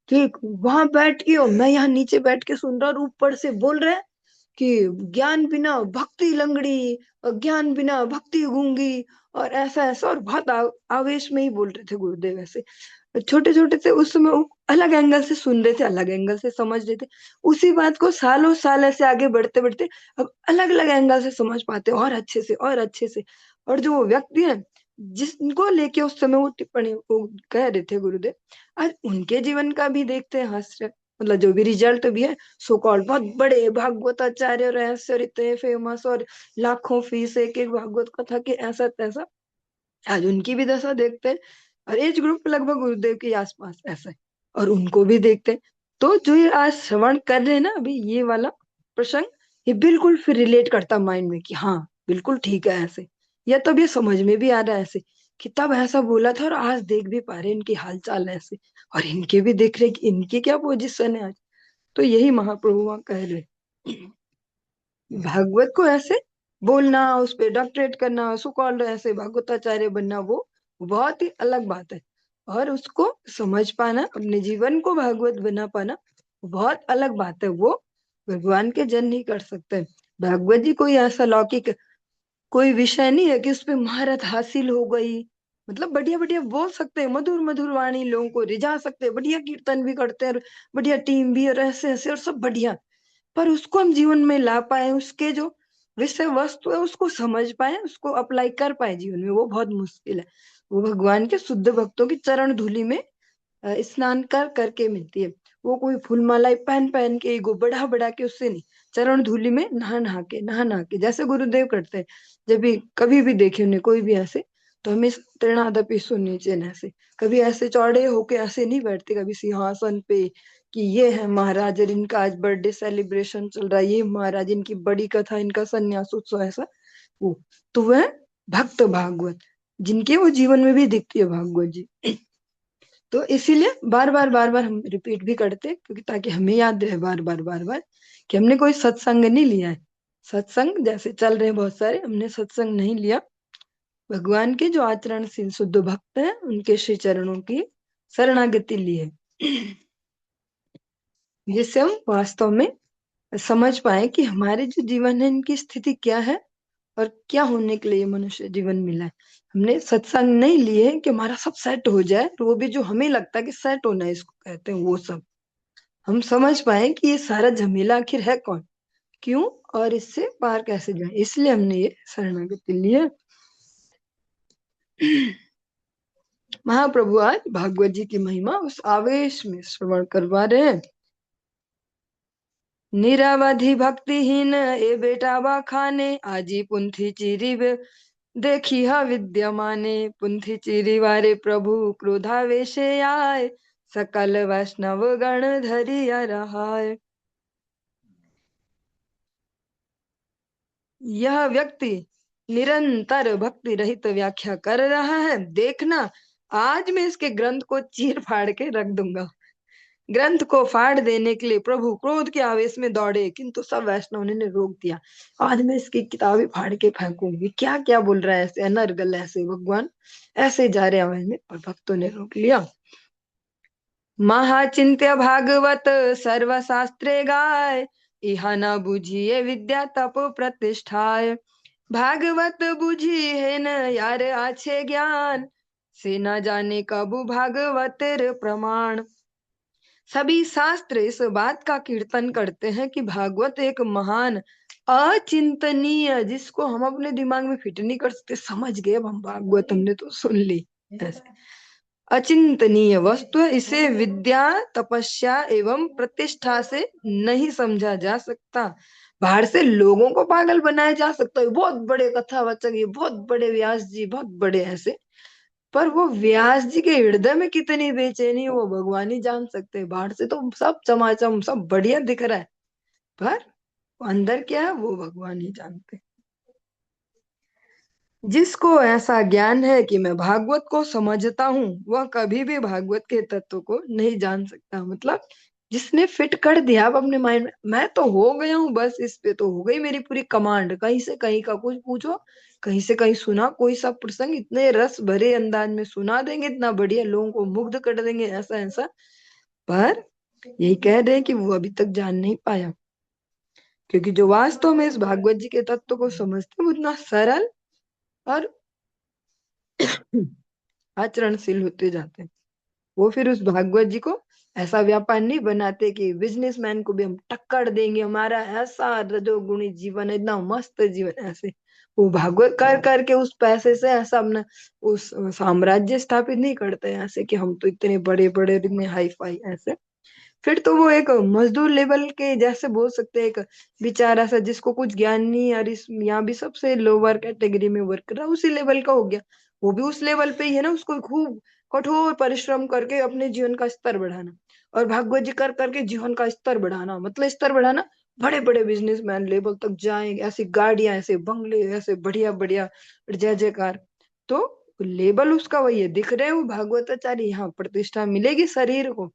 ठीक वहां बैठ के, और मैं यहाँ नीचे बैठ के सुन रहा, और ऊपर से बोल रहे हैं कि ज्ञान बिना भक्ति लंगड़ी, और ज्ञान बिना भक्ति गूंगी, और ऐसा ऐसा, और बहुत आवेश में ही बोल रहे थे गुरुदेव ऐसे। छोटे छोटे थे उस समय, वो अलग एंगल से सुन रहे थे, अलग एंगल से समझ रहे थे। उसी बात को सालों साल ऐसे आगे बढ़ते बढ़ते अब अलग अलग एंगल से समझ पाते, और अच्छे से और अच्छे से। और जो वो व्यक्ति है जिनको लेके उस समय वो टिप्पणी वो कह रहे थे गुरुदेव, आज उनके जीवन का भी देखते हैं हास्य, मतलब जो भी रिजल्ट भी है, सो कॉल्ड बहुत बड़े भागवताचार्य और ऐसे, और इतने फेमस, और लाखों फीस एक एक भागवत कथा के, ऐसा तैसा, आज उनकी भी दशा देखते हैं। और एज ग्रुप लगभग गुरुदेव के आसपास ऐसा है, और उनको भी देखते हैं। तो जो ये आज श्रवण कर रहे हैं ना अभी ये वाला प्रसंग, ये बिल्कुल फिर रिलेट करता माइंड में कि हाँ बिल्कुल ठीक है ऐसे, या तब ये समझ में भी आ रहा है ऐसे कि तब ऐसा बोला था, और आज देख भी पा रहे हैं इनकी हालचाल ऐसे, और इनके भी देख रहे हैं कि इनके क्या पोजिशन है आज। तो यही महाप्रभु वहां कह रहे हैं। भागवत को ऐसे बोलना, उस पे डॉक्टरेट करना, सो कॉल्ड ऐसे भागवताचार्य बनना, वो बहुत ही अलग बात है। और उसको समझ पाना, अपने जीवन को भागवत बना पाना, बहुत अलग बात है। वो भगवान के जन ही कर सकते हैं। भागवत जी कोई ऐसा लौकिक कोई विषय नहीं है कि उस पे महारत हासिल हो गई, मतलब बढ़िया बढ़िया बोल सकते हैं, मधुर मधुर वाणी लोगों को रिझा सकते हैं, बढ़िया कीर्तन भी करते हैं, और बढ़िया टीम भी, और ऐसे ऐसे, और सब बढ़िया। पर उसको हम जीवन में ला पाए, उसके जो विषय वस्तु है उसको समझ पाए, उसको अप्लाई कर पाए जीवन में, वो बहुत मुश्किल है। वो भगवान के शुद्ध भक्तों की चरण धूलि में स्नान कर करके मिलती है। वो कोई फूल मालाएं पहन पहन के, ईगो बढ़ा बढ़ा के, उससे नहीं, चरण धूलि में नहा नहा के, नहा नहा के, जैसे गुरुदेव करते हैं। जब भी कभी भी देखे उन्हें कोई भी ऐसे, तो हमें तृणादपि नीचे न ऐसे, कभी ऐसे चौड़े होके ऐसे नहीं बैठते, कभी सिंहासन पे कि ये है महाराज और इनका आज बर्थडे सेलिब्रेशन चल रहा है, ये महाराज इनकी बड़ी कथा, इनका संन्यास उत्सव, ऐसा। वो तो वह भक्त भागवत, जिनके वो जीवन में भी दिखती है भागवत जी। तो इसीलिए बार बार हम रिपीट भी करते हैं, क्योंकि ताकि हमें याद रहे बार बार कि हमने कोई सत्संग नहीं लिया है। सत्संग जैसे चल रहे हैं बहुत सारे, हमने सत्संग नहीं लिया। भगवान के जो आचरणशील शुद्ध भक्त हैं, उनके श्री चरणों की शरणागति ली है, जिससे हम वास्तव में समझ पाए कि हमारे जो जीवन है इनकी स्थिति क्या है, और क्या होने के लिए मनुष्य जीवन मिला है। हमने सत्संग नहीं लिए है कि हमारा सब सेट हो जाए, तो वो भी जो हमें लगता है कि सेट होना है इसको कहते हैं, वो सब हम समझ पाए कि ये सारा झमेला आखिर है कौन, क्यों, और इससे पार कैसे जाए, इसलिए हमने ये शरणागति ली है। महाप्रभु आज भागवत जी की महिमा उस आवेश में श्रवण करवा रहे हैं। निरवधि भक्तिहीन ए बेटा वा खाने, आजी पुंथी चिरी देखी हा विद्यमाने पुंथी चिरिवारे प्रभु क्रोधावेशे आए सकल वैष्णव गण धरिया रहाय। यह व्यक्ति निरंतर भक्ति रहित व्याख्या कर रहा है, देखना आज मैं इसके ग्रंथ को चीर फाड़ के रख दूंगा। ग्रंथ को फाड़ देने के लिए प्रभु क्रोध के आवेश में दौड़े, किंतु सब वैष्णव ने रोक दिया। आज मैं इसकी किताबें फाड़ के फेंकूंगी। क्या क्या बोल रहा है ऐसे अनर्गल, ऐसे भगवान ऐसे जा रहे आवाज में, पर भक्तों ने रोक लिया। महाचिंत्य भागवत सर्वशास्त्रे गाय, इहा न बुझिए विद्या तप प्रतिष्ठाय। भागवत बुझी है न यार आछे ज्ञान, से न जाने कबू भागवतेर प्रमाण। सभी शास्त्र इस बात का कीर्तन करते हैं कि भागवत एक महान अचिंतनीय, जिसको हम अपने दिमाग में फिट नहीं कर सकते, समझ गए अब हम भागवत हमने तो सुन ली, ऐसे अचिंतनीय वस्तु है। इसे विद्या तपस्या एवं प्रतिष्ठा से नहीं समझा जा सकता। बाहर से लोगों को पागल बनाया जा सकता है, बहुत बड़े कथावाचक, ये बहुत बड़े व्यास जी, बहुत बड़े ऐसे, पर वो व्यास जी के हृदय में कितनी बेचैनी है वो भगवान ही जान सकते हैं। बाहर से तो सब चमाचम सब बढ़िया दिख रहा है, पर अंदर क्या है वो भगवान ही जानते हैं। जिसको ऐसा ज्ञान है कि मैं भागवत को समझता हूँ, वह कभी भी भागवत के तत्व को नहीं जान सकता। मतलब जिसने फिट कर दिया अब अपने माइंड में, मैं तो हो गया हूँ, बस इस पे तो हो गई मेरी पूरी कमांड, कहीं से कहीं का कुछ पूछो, कहीं से कहीं सुना कोई सा प्रसंग, इतने रस भरे अंदाज में सुना देंगे, इतना बढ़िया लोगों को मुग्ध कर देंगे, ऐसा ऐसा। पर यही कह रहे हैं कि वो अभी तक जान नहीं पाया, क्योंकि जो वास्तव में इस भागवत जी के तत्व को समझते हैं वो इतना सरल और आचरणशील होते जाते हैं। वो फिर उस भागवत जी को ऐसा व्यापार नहीं बनाते कि बिजनेसमैन को भी हम टक्कर देंगे, हमारा ऐसा रजोगुणी जीवन है, इतना मस्त जीवन है, ऐसे वो भागवत कर करके उस पैसे से ऐसा अपना उस साम्राज्य स्थापित नहीं करते हैं, ऐसे कि हम तो इतने बड़े बड़े इतने हाई फाई ऐसे। फिर तो वो एक मजदूर लेवल के जैसे बोल सकते हैं, एक बेचारा सा जिसको कुछ ज्ञान नहीं, और इस यहाँ भी सबसे लोअर कैटेगरी में वर्क कर रहा है, उसी लेवल का हो गया। वो भी उस लेवल पे ही है ना, उसको खूब कठोर परिश्रम करके अपने जीवन का स्तर बढ़ाना, और भागवत जी कर करके जीवन का स्तर बढ़ाना, मतलब स्तर बढ़ाना, बड़े बड़े बिजनेसमैन लेवल तक जाएंगे, ऐसी गाड़ियां, ऐसे बंगले, ऐसे बढ़िया बढ़िया जय जयकार। तो लेवल उसका वही है, दिख रहे हो भागवताचार्य, यहाँ प्रतिष्ठा मिलेगी शरीर को,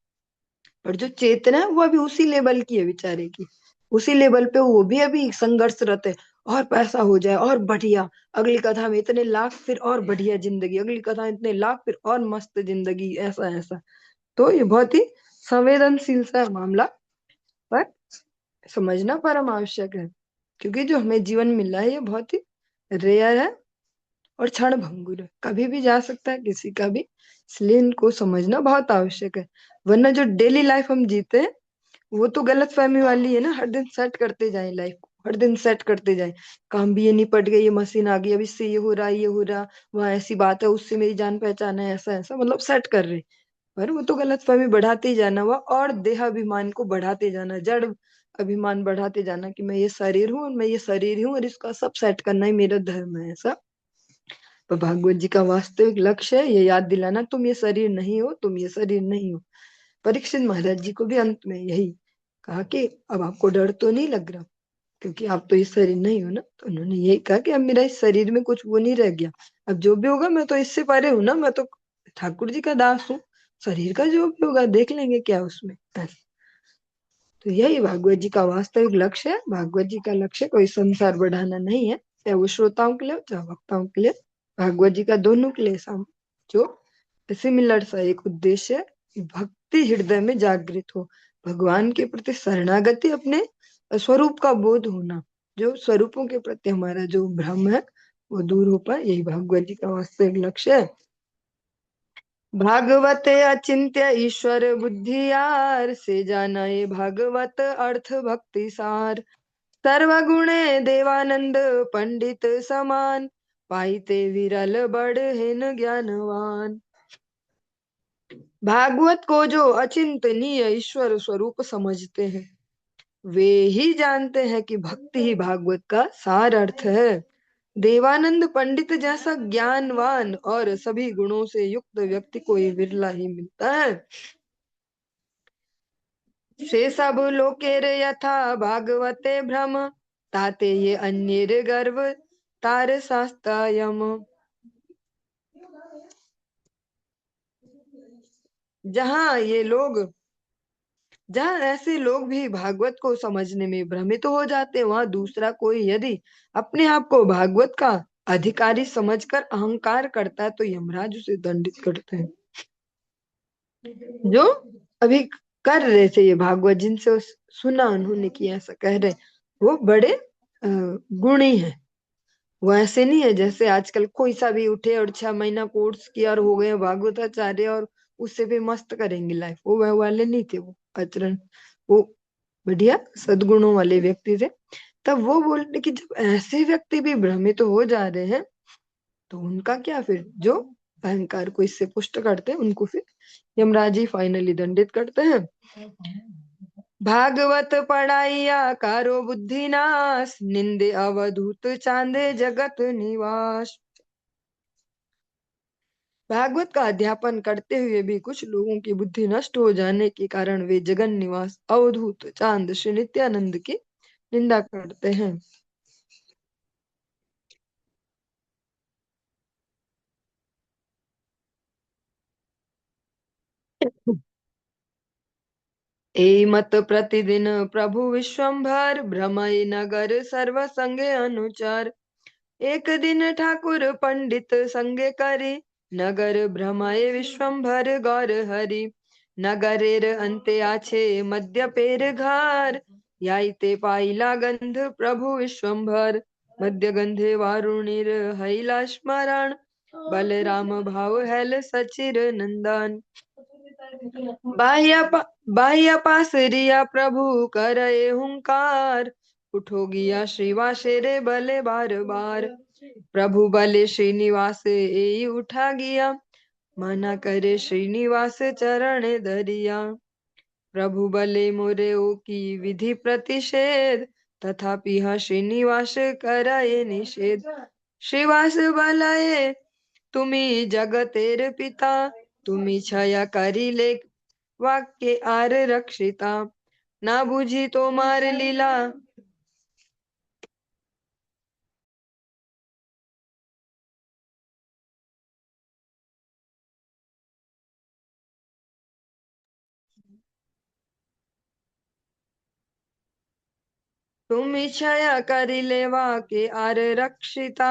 और जो चेतना है वो अभी उसी लेवल की है बेचारे की, उसी लेवल पे वो भी अभी संघर्षरत है। और पैसा हो जाए और बढ़िया, अगली कथा में इतने लाख फिर और बढ़िया जिंदगी, अगली कथा में इतने लाख फिर और मस्त जिंदगी, ऐसा ऐसा। तो ये बहुत ही संवेदनशील सा है मामला, पर समझना परम आवश्यक है, क्योंकि जो हमें जीवन मिला है ये बहुत ही रेयर है और क्षण भंगुर है, कभी भी जा सकता है किसी का भी, इसलिए इनको समझना बहुत आवश्यक है। वरना जो डेली लाइफ हम जीते हैं वो तो गलत फहमी वाली है ना, हर दिन सेट करते जाए लाइफ को, हर दिन सेट करते जाए, काम भी ये निपट गई, ये मशीन आ गई, अब इससे ये हो रहा है, ये हो रहा, वहां ऐसी बात है, उससे मेरी जान पहचान है, ऐसा ऐसा, मतलब सेट कर रहे। पर वो तो गलत फहमी बढ़ाते ही जाना हुआ, और देहाभिमान को बढ़ाते जाना, जड़ अभिमान बढ़ाते जाना कि मैं ये शरीर हूँ और मैं ये शरीर हूँ और इसका सब सेट करना ही मेरा धर्म है, ऐसा। पर भागवत जी का वास्तविक लक्ष्य है ये याद दिलाना, तुम ये शरीर नहीं हो, तुम ये शरीर नहीं हो। परीक्षित महाराज जी को भी अंत में यही कहा कि अब आपको डर तो नहीं लग रहा, क्योंकि आप तो इस शरीर नहीं हो ना। तो उन्होंने यही कहा कि अब मेरा इस शरीर में कुछ वो नहीं रह गया, अब जो भी होगा मैं तो इससे परे हूं ना, मैं तो ठाकुर जी का दास हूँ, शरीर का जो भी होगा देख लेंगे क्या उसमें। तो यही भागवत जी का वास्तविक लक्ष्य है। भागवत जी का लक्ष्य कोई संसार बढ़ाना नहीं है, चाहे वो श्रोताओं के लिए चाहे वक्ताओं के लिए, भागवत जी का दोनों के लिए जो सिमिलर सा एक उद्देश्य है कि भक्ति हृदय में जागृत हो, भगवान के प्रति शरणागति, अपने स्वरूप का बोध होना, जो स्वरूपों के प्रति हमारा जो भ्रम है वो दूर हो पाए, यही भागवत जी का वास्तविक लक्ष्य है। भागवत अचिंत्य ईश्वर बुद्धियार, से जाना ये भागवत अर्थ भक्ति सार। सर्वगुणे देवानंद पंडित समान, पाइते विरल बड़हेन ज्ञानवान। भागवत को जो अचिंतनीय ईश्वर स्वरूप समझते हैं, वे ही जानते हैं कि भक्ति ही भागवत का सार अर्थ है। देवानंद पंडित जैसा ज्ञानवान और सभी गुणों से युक्त व्यक्ति को ये विरला ही मिलता है। से सब लोकेर यथा भागवते भ्रम, ताते ये अन्येर गर्व तार शास्त्रयम। जहाँ ये लोग जहाँ ऐसे लोग भी भागवत को समझने में भ्रमित हो जाते हैं, वहां दूसरा कोई यदि अपने आप को भागवत का अधिकारी समझकर अहंकार करता है तो यमराज उसे दंडित करते हैं। जो अभी कर रहे थे ये भागवत, जिनसे सुना उन्होंने कि ऐसा कह रहे, वो बड़े गुणी हैं। वो ऐसे नहीं है जैसे आजकल कोई सा भी उठे और 6 महीना कोर्स किया और हो गए भागवताचार्य और उससे भी मस्त करेंगे लाइफ, वो वह वाले नहीं थे। वो आचरण, वो बढ़िया सद्गुणों वाले व्यक्ति थे। तब वो बोलते कि जब ऐसे व्यक्ति भी भ्रमित तो हो जा रहे हैं तो उनका क्या, फिर जो अहंकार को इससे पुष्ट करते हैं उनको फिर यमराज जी फाइनली दंडित करते हैं। भागवत पढ़ाइया कारो बुद्धिनाश, निंदे अवधूत चांदे जगत निवास। भागवत का अध्यापन करते हुए भी कुछ लोगों की बुद्धि नष्ट हो जाने के कारण वे जगन निवास अवधूत चांद श्री नित्यानंद की निंदा करते हैं। ए मत प्रतिदिन प्रभु विश्वम्भर, भ्रमई नगर सर्व संगे अनुचर। एक दिन ठाकुर पंडित संगे करी, नगर भ्रमय विश्वम्भर गौर हरि। नगरेर अंते आछे मध्य पेर घर, याइते पाइला गंध प्रभु विश्वम्भर। मध्य गंधे वारुणीर हैला स्मरण, बलराम भाव हैल सचिर नंदन। बाह्य पास रिया प्रभु करे हुंकार, उठो गिया श्रीवासे रे बले बार बार। प्रभु बले श्रीनिवास ए उठा गया, मना करे श्रीनिवास चरण धरिया। प्रभु बले मोरे ओ की विधि प्रतिषेध, तथापि हा श्रीनिवास कराए निषेध। श्रीवास बलाए तुम्ही जगतेर पिता, तुम्ही छया करी ले वाक्य आर रक्षिता। ना बुझी तो मार लीला, तुम छया करी लेवा के आर रक्षिता।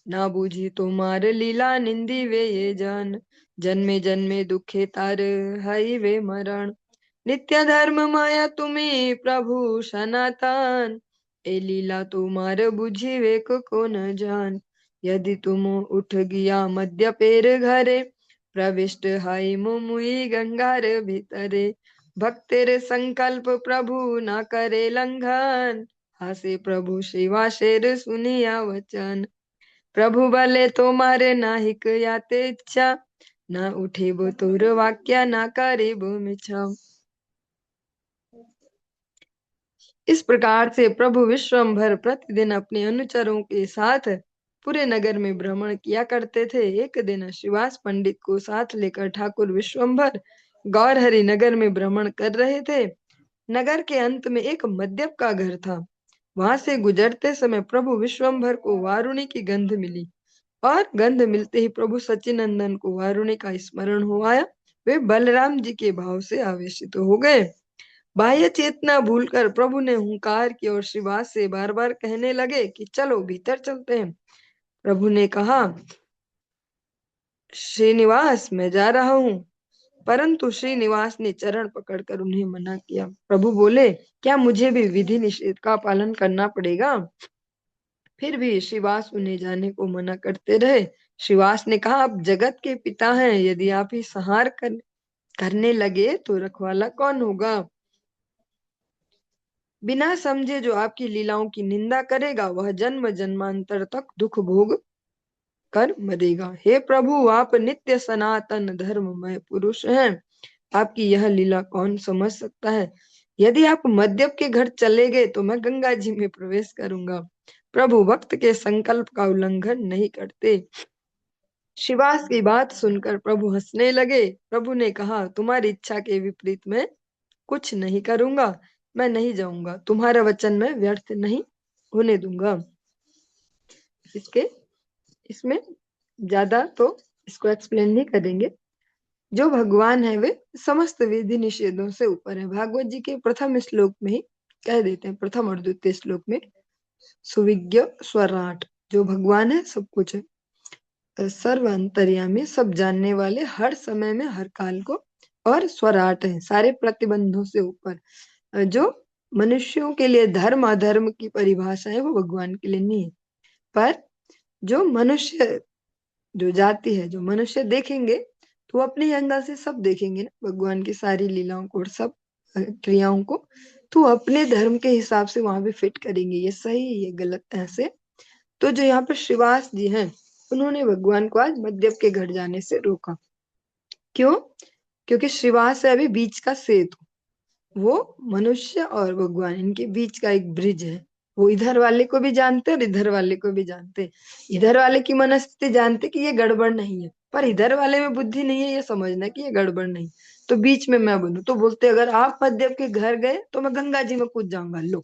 ना बुझी तुम्हार लीला निंदी वे ये जन, जन्मे जन्मे दुखे तार हई वे मरण। नित्य धर्म माया तुम्हें प्रभु सनातन, ए लीला तुम्हार बुझी वे को न जान। यदि तुम उठ गया मध्य पेर घरे, प्रविष्ट हाई मुमुई गंगार भीतरे। भक्तेर संकल्प प्रभु न करे लंघन, हासे प्रभु शिवा शेर सुनिया वचन। प्रभु भले तुम्हारे नाहिक याते इच्छा, ना उठे वो तुर वाक्या ना करे वो मिछा। इस प्रकार से प्रभु विश्वम्भर प्रतिदिन अपने अनुचरों के साथ पूरे नगर में भ्रमण किया करते थे। एक दिन श्रीवास पंडित को साथ लेकर ठाकुर विश्वम्भर गौरहरि नगर में भ्रमण कर रहे थे। नगर के अंत में एक मद्यप का घर था। वहां से गुजरते समय प्रभु विश्वम्भर को वारुणी की गंध मिली, और गंध मिलते ही प्रभु सच्चिनंदन को वारुणी का स्मरण हो आया। वे बलराम जी के भाव से आवेशित हो गए। बाह्य चेतना भूलकर प्रभु ने हुंकार की और श्रीवास से बार बार कहने लगे कि चलो भीतर चलते हैं। प्रभु ने कहा, श्रीनिवास मैं जा रहा हूँ। परंतु श्रीनिवास ने चरण पकड़कर उन्हें मना किया। प्रभु बोले, क्या मुझे भी विधि निषेध का पालन करना पड़ेगा? फिर भी श्रीवास उन्हें जाने को मना करते रहे। श्रीवास ने कहा, आप जगत के पिता हैं, यदि आप ही संहार करने लगे तो रखवाला कौन होगा? बिना समझे जो आपकी लीलाओं की निंदा करेगा वह जन्म जन्मांतर तक दुख भोग कर मरेगा। हे प्रभु, आप नित्य सनातन धर्ममय पुरुष हैं, आपकी यह लीला कौन समझ सकता है? यदि आप मद्यप के घर चले गए तो मैं गंगा जी में प्रवेश करूंगा। प्रभु भक्त के संकल्प का उल्लंघन नहीं करते। शिवास की बात सुनकर प्रभु हंसने लगे। प्रभु ने कहा, तुम्हारी इच्छा के विपरीत मैं कुछ नहीं करूंगा। मैं नहीं जाऊंगा, तुम्हारा वचन मैं व्यर्थ नहीं होने दूंगा। इसके इसमें ज्यादा तो इसको एक्सप्लेन नहीं करेंगे। जो भगवान है वे समस्त विधि निषेधों से ऊपर है। भागवत जी के प्रथम श्लोक में ही कह देते हैं, प्रथम और द्वितीय श्लोक में, सुविज्ञ स्वराट, जो भगवान है सब कुछ है, सर्व अंतर्यामी, सब जानने वाले, हर समय में हर काल को, और स्वराट है, सारे प्रतिबंधों से ऊपर। जो मनुष्यों के लिए धर्म अधर्म की परिभाषा है वो भगवान के लिए नहीं है, पर जो मनुष्य, जो जाति है, जो मनुष्य देखेंगे तो वो अपने एंगल से सब देखेंगे ना भगवान की सारी लीलाओं को और सब क्रियाओं को, तो अपने धर्म के हिसाब से वहां पे फिट करेंगे, ये सही ये गलत ऐसे। तो जो यहाँ पर श्रीवास जी हैं, उन्होंने भगवान को आज मद्यप के घर जाने से रोका। क्यों? क्योंकि श्रीवास है अभी बीच का सेतु, वो मनुष्य और भगवान इनके बीच का एक ब्रिज है। वो इधर वाले को भी जानते और इधर वाले को भी जानते। इधर वाले की मनस्थिति जानते कि ये गड़बड़ नहीं है, पर इधर वाले में बुद्धि नहीं है ये समझना कि ये गड़बड़ नहीं। तो बीच में मैं बनू, तो बोलते अगर आप मद्यप के घर गए तो मैं गंगा जी में कूद जाऊंगा, लो।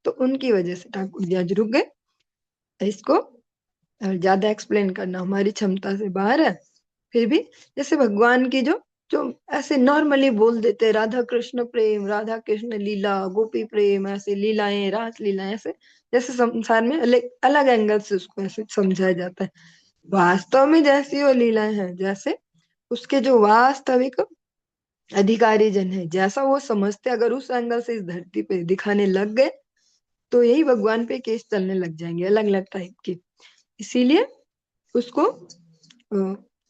तो उनकी वजह से ठाकुर जी आज रुक गए। इसको ज्यादा एक्सप्लेन करना हमारी क्षमता से बाहर है। फिर भी जैसे भगवान की जो जो ऐसे नॉर्मली बोल देते, राधा कृष्ण प्रेम, राधा कृष्ण लीला, गोपी प्रेम, ऐसे लीलाएं, रास लीलाएं, ऐसे जैसे संसार में अलग अलग एंगल से उसको ऐसे समझाया जाता है। वास्तव में जैसी वो लीलाएं हैं, जैसे उसके जो वास्तविक अधिकारी जन है, जैसा वो समझते, अगर उस एंगल से इस धरती पे दिखाने लग गए तो यही भगवान पे केस चलने लग जाएंगे अलग अलग टाइप के। इसीलिए उसको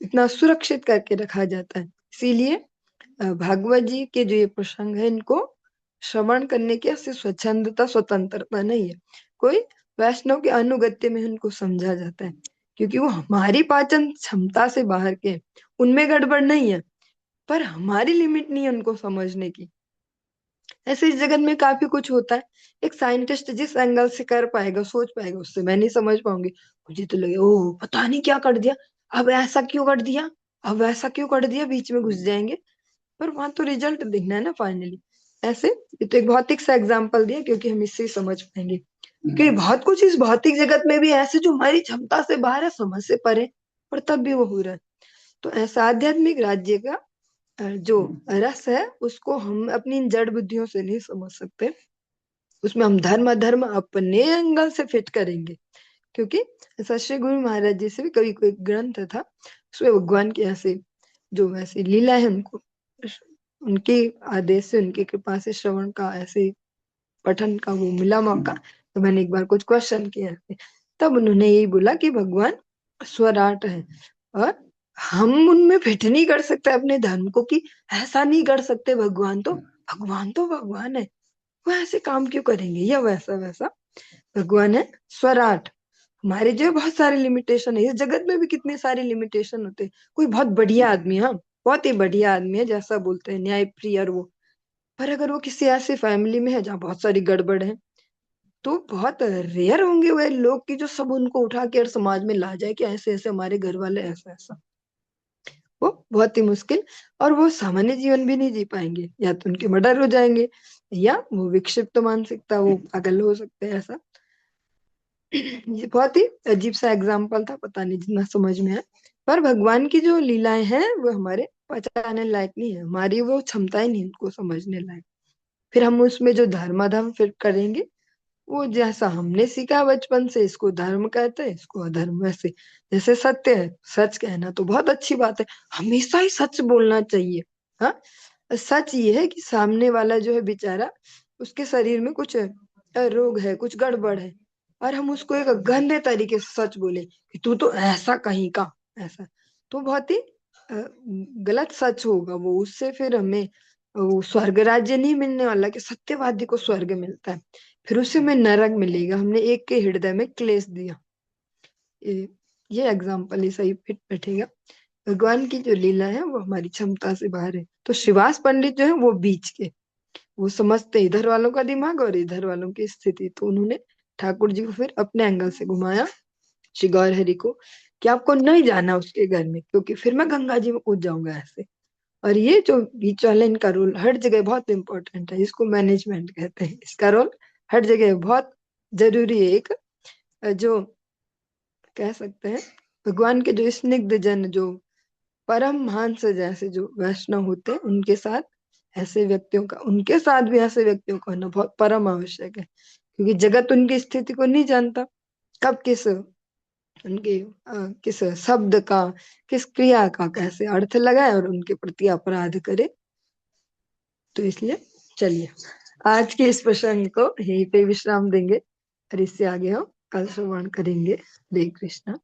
इतना सुरक्षित करके रखा जाता है। इसीलिए भागवत जी के जो ये प्रसंग है, इनको श्रवण करने की ऐसी स्वच्छंदता स्वतंत्रता नहीं है। कोई वैष्णव के अनुगत्य में उनको समझा जाता है, क्योंकि वो हमारी पाचन क्षमता से बाहर के, उनमें गड़बड़ नहीं है, पर हमारी लिमिट नहीं है उनको समझने की। ऐसे इस जगत में काफी कुछ होता है। एक साइंटिस्ट जिस एंगल से कर पाएगा, सोच पाएगा, उससे मैं नहीं समझ पाऊंगी। मुझे तो लगे ओ पता नहीं क्या कर दिया, अब ऐसा क्यों कर दिया, अब ऐसा क्यों कर दिया, बीच में घुस जाएंगे। पर वहां तो रिजल्ट दिखना है ना फाइनली। ऐसे ये तो एक भौतिक सा एग्जाम्पल दिया क्योंकि हम इससे ही समझ पाएंगे, क्योंकि बहुत कुछ इस भौतिक जगत में भी ऐसे जो हमारी क्षमता से बाहर है, समझ से परे, पर तब भी वो हो रहा है। तो ऐसा आध्यात्मिक राज्य का जो रस है उसको हम अपनी इन जड़ बुद्धियों से नहीं समझ सकते। उसमें हम धर्म अधर्म अपने एंगल से फिट करेंगे, क्योंकि ऐसा श्री गुरु महाराज जी से भी कभी कोई ग्रंथ था, उसमें भगवान की ऐसे जो ऐसी लीला है, उनको उनके आदेश से, उनकी कृपा से श्रवण का, ऐसे पठन का वो मिला मौका। तो मैंने एक बार कुछ क्वेश्चन किया, तब उन्होंने यही बोला कि भगवान स्वराट है, और हम उनमें फिट नहीं कर सकते अपने धर्म को, कि ऐसा नहीं कर सकते, भगवान तो भगवान है, वो ऐसे काम क्यों करेंगे या वैसा वैसा। भगवान है स्वराट। हमारे जो है बहुत सारे लिमिटेशन है, इस जगत में भी कितने सारे लिमिटेशन होते हैं। कोई बहुत बढ़िया आदमी है, हाँ बहुत ही बढ़िया आदमी है, जैसा बोलते हैं न्यायप्रिय और वो, पर अगर वो किसी ऐसी फैमिली में है जहाँ बहुत सारी गड़बड़ है, तो बहुत रेयर होंगे वे लोग कि जो सब उनको उठा के और समाज में ला जाए कि ऐसे ऐसे हमारे घर वाले ऐसा ऐसा। वो बहुत ही मुश्किल, और वो सामान्य जीवन भी नहीं जी पाएंगे, या तो उनके मर्डर हो जाएंगे, या वो विक्षिप्त मानसिकता, वो पागल हो सकते हैं ऐसा। ये बहुत ही अजीब सा एग्जाम्पल था, पता नहीं जितना समझ में है। पर भगवान की जो लीलाएं हैं वो हमारे पहचानने लायक नहीं है, हमारी वो क्षमता ही नहीं उनको समझने लायक। फिर हम उसमें जो धर्माधर्म फिर करेंगे, वो जैसा हमने सीखा बचपन से, इसको धर्म कहते हैं, इसको अधर्म। वैसे जैसे सत्य है, सच कहना तो बहुत अच्छी बात है, हमेशा ही सच बोलना चाहिए। हाँ, सच ये है कि सामने वाला जो है बेचारा, उसके शरीर में कुछ रोग है, कुछ गड़बड़ है, और हम उसको एक गंदे तरीके से सच बोले कि तू तो ऐसा कहीं का ऐसा, तो बहुत ही गलत सच होगा वो। उससे फिर हमें वो स्वर्ग राज्य नहीं मिलने वाला, कि सत्यवादी को स्वर्ग मिलता है, फिर उसे में नरक मिलेगा। हमने एक के हृदय में क्लेश दिया। ये ये एग्जाम्पल ही सही फिट बैठेगा। भगवान की जो लीला है वो हमारी क्षमता से बाहर है। तो श्रीवास पंडित जो है वो बीच के, वो समझते इधर वालों का दिमाग और इधर वालों की स्थिति, तो उन्होंने ठाकुर जी को फिर अपने एंगल से घुमाया श्री गौर हरि को, कि आपको नहीं जाना उसके घर में, क्योंकि फिर मैं गंगा जी में कूद जाऊंगा ऐसे। और ये जो बीच वाला इनका रोल हर जगह बहुत इंपॉर्टेंट है, इसको मैनेजमेंट कहते हैं। इसका रोल हर जगह बहुत जरूरी है। एक जो कह सकते हैं भगवान के जो स्निग्ध जन, जो परम हंस जैसे जो वैष्णव होते हैं, उनके साथ ऐसे व्यक्तियों का, उनके साथ भी ऐसे व्यक्तियों का होना बहुत परम आवश्यक है, क्योंकि जगत उनकी स्थिति को नहीं जानता, कब किस उनके किस शब्द का, किस क्रिया का कैसे अर्थ लगाए और उनके प्रति अपराध करे। तो इसलिए चलिए आज के इस प्रसंग को यहीं पे विश्राम देंगे, और इससे आगे हम कल श्रवण करेंगे। हरे कृष्णा।